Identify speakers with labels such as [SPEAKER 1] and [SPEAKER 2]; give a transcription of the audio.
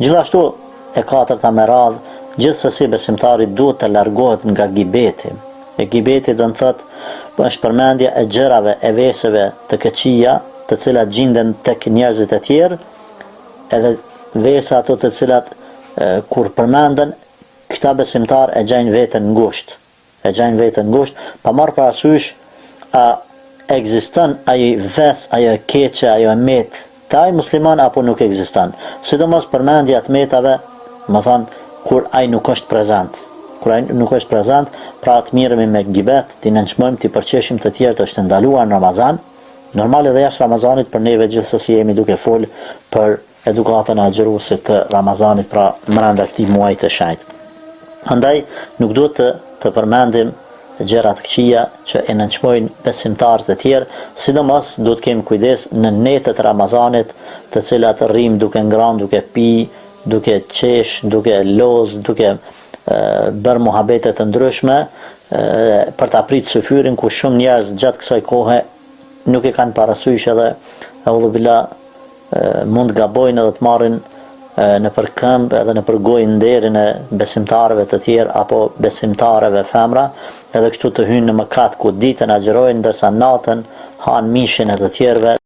[SPEAKER 1] Gjithashtu e katërta me radhë, gjithsesi besimtari duhet të largohet nga gibeti. E gibeti do të thotë është përmendja e gjërave, e veseve të këqija, të cilat gjenden tek njerëzit e tjerë, edhe vesa ato të cilat kur përmenden, këta besimtar e gjajnë veten ngusht. Pa marrë parasysh a ekziston ai ves, ajo keqe, ajo met të ai musliman apo nuk ekziston. Sidomos përmendja të metave, më thonë, kur ai nuk është prezant. Pra të mirëmi me gibet, t'i nënçmojmë, t'i përqeshim të tjerë, është ndaluar në Ramazan. Normal edhe jashtë Ramazanit për neve gjithsesi jemi duke fol për edukatën e agjëruesit të Ramazanit, pra brenda këtij muaji të shenjtë. Andaj nuk duhet të përmendim gjëra të këqija që e nënçmojnë besimtarët e tjerë, sidomos duhet kemi kujdes në netët e Ramazanit, të cilat rrim duke ngrënë, duke pi, duke qesh, duke loz, duke bërë muhabete të ndryshme, për ta pritë syfyrin, ku shumë njerëz gjatë kësaj kohe nuk e kanë parasysh edhe mund gabojnë edhe të marrin në për këmbë edhe në për gojë nderin e besimtarëve të tjerë apo besimtarëve femra, edhe kështu të hynë në mëkat ku ditën agjërojnë ndërsa natën hanë mishin e të tjerëve.